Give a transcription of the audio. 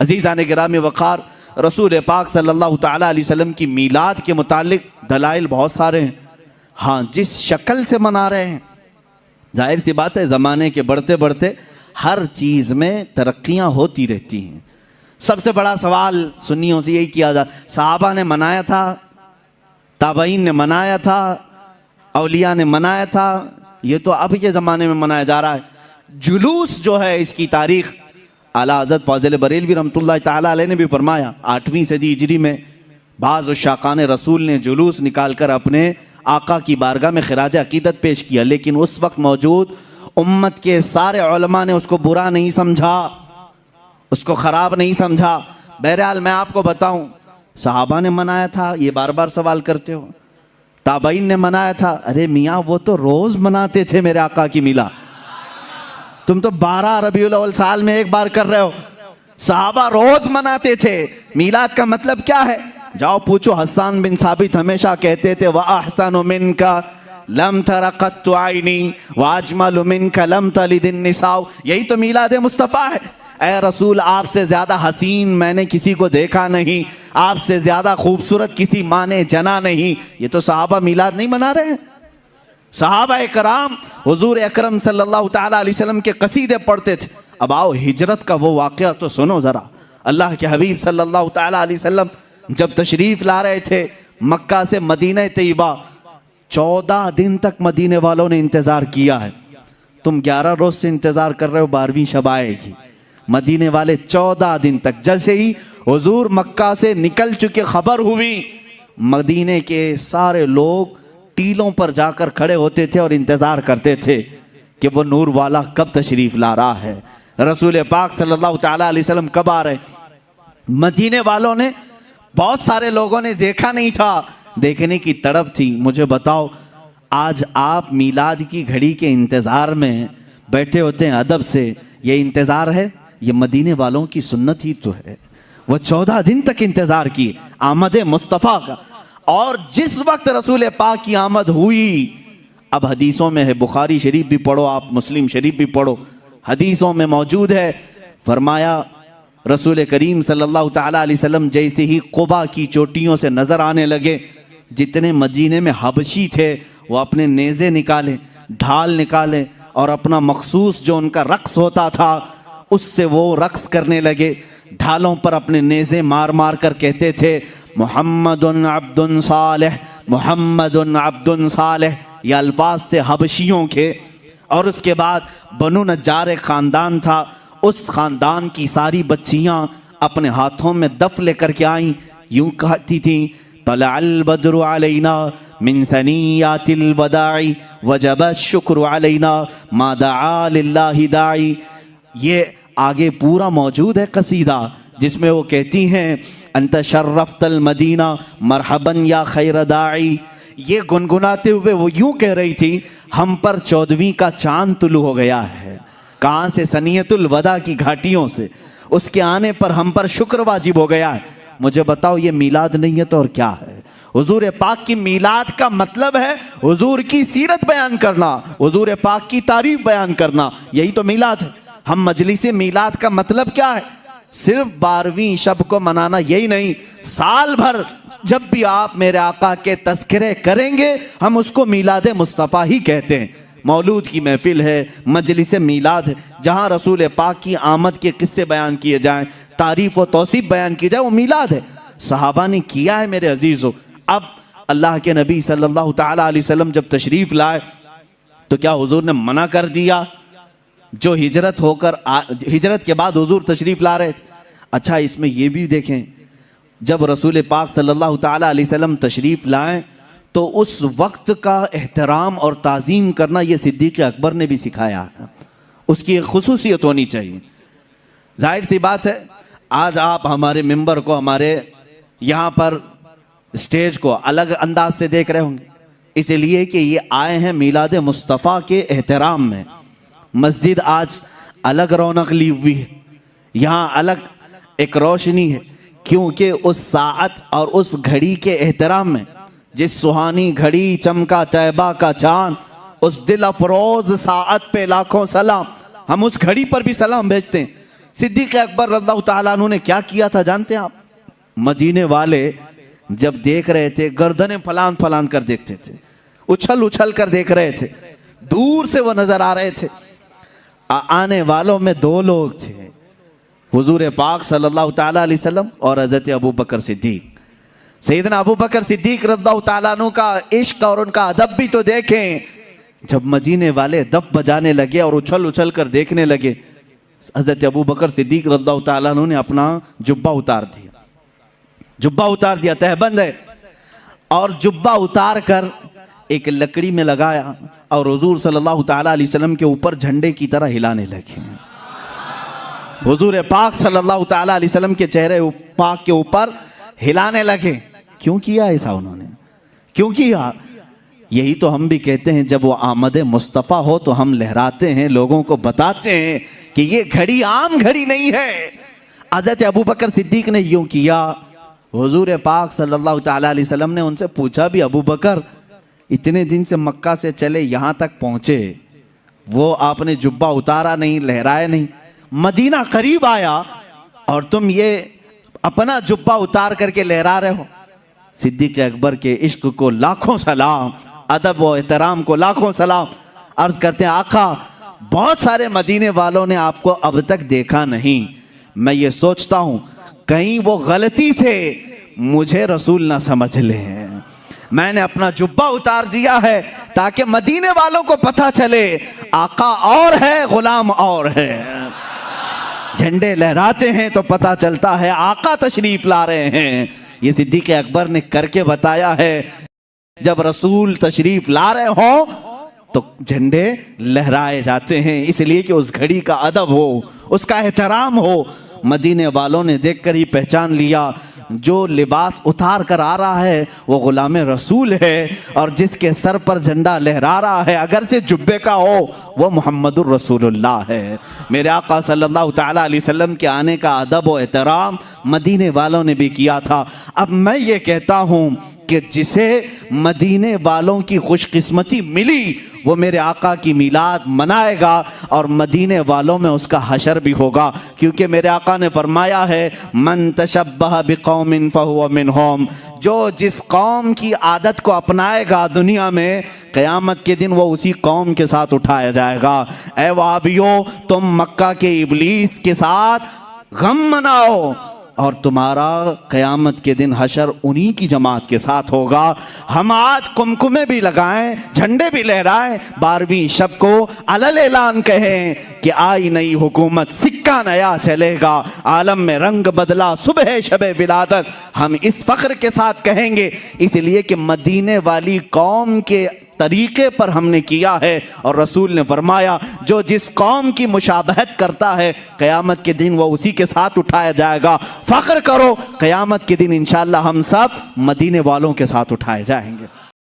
अज़ीज़ान गिरामी वक़ार, रसूल पाक सल्लल्लाहु तआला अलैहि वसल्लम की मीलाद के मुतालिक दलाइल बहुत सारे हैं। हाँ, जिस शक्ल से मना रहे हैं, जाहिर सी बात है ज़माने के बढ़ते बढ़ते हर चीज़ में तरक्कियाँ होती रहती हैं। सबसे बड़ा सवाल सुन्नियों से यही किया जा, सहाबा ने मनाया था, ताबईन ने मनाया था, औलिया ने मनाया था, ये तो अब के ज़माने में मनाया जा रहा है। जुलूस जो है इसकी तारीख़ आला हज़रत फ़ाज़िल बरेलवी रहमतुल्लाह ताला अलैह ने भी फरमाया। 8वीं सदी हिजरी में बाज़ शाकान रसूल ने जुलूस निकाल कर अपने आका की बारगाह में खिराज अकीदत पेश किया, लेकिन उस वक्त मौजूद उम्मत के सारे उलमा ने उसको बुरा नहीं समझा, उसको ख़राब नहीं समझा। बहरहाल मैं आपको बताऊं, सहाबा ने मनाया था, ये बार बार सवाल करते हो। ताबईन ने मनाया था, अरे मियाँ वो तो रोज़ मनाते थे मेरे आका की मिला, तुम तो 12 रबीउल अव्वल साल में एक बार कर रहे हो। सहाबा रोज़ मनाते थे। मीलाद का मतलब क्या है? जाओ पूछो, हसन बिन साबित हमेशा कहते थे व अहसनु मिनका लम तरा कत्तु आइनी व अजमलु मिनका लम तलिदिन निसाउ। यही तो मीलाद मुस्तफ़ा है। ए रसूल, आपसे ज़्यादा हसीन मैंने किसी को देखा नहीं, आपसे ज़्यादा खूबसूरत किसी माँ ने जना नहीं। ये तो सहाबा मीलाद नहीं मना रहे हैं। सहाबा कराम हुजूर अकरम सल्लल्लाहु ताला अलैहि वसल्लम के कसीदे पढ़ते थे। अब आओ हिजरत का वो वाक़या तो सुनो ज़रा। अल्लाह के हबीब सल्लल्लाहु ताला अलैहि वसल्लम जब तशरीफ़ ला रहे थे मक्का से मदीना तैयबा, 14 दिन तक मदीने वालों ने इंतज़ार किया है। तुम 11 रोज़ से इंतज़ार कर रहे हो 12वीं शब आएगी। मदीने वाले 14 दिन तक, जैसे ही हुजूर मक्का से निकल चुके खबर हुई, मदीने के सारे लोग टीलों पर जाकर खड़े होते थे और इंतज़ार करते थे कि वो नूर वाला कब तशरीफ़ ला रहा है, रसूल पाक सल्लल्लाहु ताला अलैहि वसल्लम कब आ रहे। मदीने वालों ने, बहुत सारे लोगों ने देखा नहीं था, देखने की तड़प थी। मुझे बताओ, आज आप मीलाद की घड़ी के इंतज़ार में बैठे होते हैं अदब से, ये इंतज़ार है? ये मदीने वालों की सुन्नत ही तो है। वो 14 दिन तक इंतज़ार किए आमद मुस्तफ़ा का। और जिस वक्त रसूल पाक की आमद हुई, अब हदीसों में है, बुखारी शरीफ भी पढ़ो आप, मुस्लिम शरीफ भी पढ़ो, हदीसों में मौजूद है, फरमाया रसूल करीम सल्लल्लाहु ताला अलैहि वसल्लम जैसे ही कुबा की चोटियों से नज़र आने लगे, जितने मदीने में हबशी थे वो अपने नेज़े निकाले, ढाल निकाले और अपना मखसूस जो उनका रक्स होता था उससे वो रक्स करने लगे। ढालों पर अपने नेज़े मार मार कर कहते थे मुहम्मदुन अब्दुन सालेह, मुहम्मदुन अब्दुन सालेह। ये अल्फाज थे हबशियों के। और उसके बाद बनु नज्जार ख़ानदान था, उस ख़ानदान की सारी बच्चियाँ अपने हाथों में दफ लेकर के आईं, यूँ कहती थीं तलअल बद्रु अलैना मिन सनियातिल वदाई वजब शुक्र अलैना मा दआ लिल्लाहि दाई। ये आगे पूरा मौजूद है कसीदा, जिसमें वो कहती हैं अंत शर्रफ्तल मदीना मरहबन या खैर दाई। ये गुनगुनाते हुए वो यूं कह रही थी, हम पर 14वीं का चांद तुलू हो गया है। कहाँ से? सनियतुल वदा की घाटियों से। उसके आने पर हम पर शुक्र वाजिब हो गया है। मुझे बताओ, ये मीलाद नहीं है तो और क्या है? हुजूर पाक की मीलाद का मतलब है हुजूर की सीरत बयान करना, हुजूर पाक की तारीफ बयान करना, यही तो मीलाद है। हम मजलिस मीलाद का मतलब क्या है? सिर्फ 12वीं शब को मनाना, यही नहीं, साल भर जब भी आप मेरे आका के तज़किरे करेंगे हम उसको मीलाद मुस्तफ़ा ही कहते हैं। मौलूद की महफिल है, मजलिस मीलाद है, जहाँ रसूल पाक की आमद के किस्से बयान किए जाएं, तारीफ़ व तौसीफ़ बयान की जाए, वो मीलाद है। सहाबा ने किया है मेरे अजीज़ों। अब अल्लाह के नबी सल्लल्लाहु ताला अलैहि वसल्लम जब तशरीफ़ लाए तो क्या हुजूर ने मना कर दिया? जो हिजरत के बाद हुजूर तशरीफ़ ला रहे थे। अच्छा, इसमें ये भी देखें, जब रसूल पाक सल्लल्लाहु ताला अलैहि वसल्लम तशरीफ़ लाएं तो उस वक्त का एहतराम और ताज़ीम करना ये सिद्दीक़ अकबर ने भी सिखाया है। उसकी एक खुसूसियत होनी चाहिए। जाहिर सी बात है, आज आप हमारे मिंबर को, हमारे यहाँ पर स्टेज को अलग अंदाज से देख रहे होंगे, इसलिए कि ये आए हैं मीलाद मुस्तफ़ा के एहतराम में। मस्जिद आज अलग रौनक ली हुई है, यहाँ अलग एक रोशनी है, क्योंकि उस साअत और उस घड़ी के एहतराम में, जिस सुहानी घड़ी चमका तैबा का चांद, उस दिल अफरोज साअत पे लाखों सलाम। हम उस घड़ी पर भी सलाम भेजते हैं। सिद्दीक अकबर रज़ियल्लाहु ताला अन्हु ने क्या किया था जानते हैं आप? मदीने वाले जब देख रहे थे गर्दनें फलान फलान कर देखते थे, उछल उछल कर देख रहे थे, दूर से वो नजर आ रहे थे। आने वालों में दो लोग थे, हुजूर पाक सल्लल्लाहु ताला अलैहि वसल्लम और हज़रत अबू बकर सिद्दीक। सैयदना अबू बकर सिद्दीक रज़ियल्लाहु ताला अन्हु का इश्क और उनका अदब भी तो देखें। जब मदीने वाले दफ बजाने लगे और उछल उछल कर देखने लगे, हज़रत अबू बकर सिद्दीक रज़ियल्लाहु ताला अन्हु ने अपना जुब्बा उतार दिया, जुब्बा उतार दिया, तहबंद है, और जुब्बा उतार कर एक लकड़ी में लगाया और हुजूर सल्लल्लाहु ताला अलैहि वसल्लम के ऊपर झंडे की तरह हिलाने लगे। हुजूर पाक सल्लल्लाहु ताला अलैहि वसल्लम के चेहरे पाक के ऊपर हिलाने लगे। क्यों किया ऐसा उन्होंने? क्यों किया? यही तो हम भी कहते हैं, जब वो आमद मुस्तफ़ा हो तो हम लहराते हैं, लोगों को बताते हैं कि ये घड़ी आम घड़ी नहीं है। हज़रत अबू बकर सिद्दीक ने यूं किया। हुजूर पाक सल्लल्लाहु ताला अलैहि वसल्लम ने उनसे पूछा भी, अबू बकर इतने दिन से मक्का से चले यहाँ तक पहुँचे, वो आपने जुब्बा उतारा नहीं, लहराया नहीं, मदीना करीब आया और तुम ये अपना जुब्बा उतार करके लहरा रहे हो। सिद्दीक अकबर के इश्क को लाखों सलाम, अदब व एहतराम को लाखों सलाम। अर्ज करते हैं, आका बहुत सारे मदीने वालों ने आपको अब तक देखा नहीं, मैं ये सोचता हूँ कहीं वो गलती से मुझे रसूल ना समझ लें। मैंने अपना जुब्बा उतार दिया है ताकि मदीने वालों को पता चले आका और है, गुलाम और है। झंडे लहराते हैं तो पता चलता है आका तशरीफ ला रहे हैं। ये सिद्दीक अकबर ने करके बताया है, जब रसूल तशरीफ ला रहे हो तो झंडे लहराए जाते हैं, इसलिए कि उस घड़ी का अदब हो, उसका एहतराम हो। मदीने वालों ने देखकर ही पहचान लिया, जो लिबास उतार कर आ रहा है वो गुलाम रसूल है, और जिसके सर पर झंडा लहरा रहा है अगर से जुब्बे का हो वो मुहम्मदुर रसूलुल्लाह है। मेरे आका सल्लल्लाहु ताला अलैहि वसल्लम के आने का अदब व एहतराम मदीने वालों ने भी किया था। अब मैं ये कहता हूँ कि जिसे मदीने वालों की खुशकिस्मती मिली वो मेरे आका की मिलाद मनाएगा और मदीने वालों में उसका हशर भी होगा, क्योंकि मेरे आका ने फरमाया है, मन तशब्बह बिकौमिन फहुव मिनहुम, जो जिस कौम की आदत को अपनाएगा दुनिया में, क़यामत के दिन वो उसी कौम के साथ उठाया जाएगा। ऐ वहाबियो, तुम मक्का के इब्लीस के साथ गम मनाओ और तुम्हारा क़यामत के दिन हशर उन्हीं की जमात के साथ होगा। हम आज कुमकुमे भी लगाएं, झंडे भी लहराएं, 12वीं शब को अलल ऐलान कहें कि आई नई हुकूमत, सिक्का नया चलेगा, आलम में रंग बदला, सुबह शबे विलादत। हम इस फ़ख्र के साथ कहेंगे, इसलिए कि मदीने वाली कौम के तरीके पर हमने किया है, और रसूल ने फरमाया जो जिस कौम की मुशाबहत करता है क़यामत के दिन वो उसी के साथ उठाया जाएगा। फ़ख्र करो, क़यामत के दिन इंशाअल्लाह हम सब मदीने वालों के साथ उठाए जाएंगे।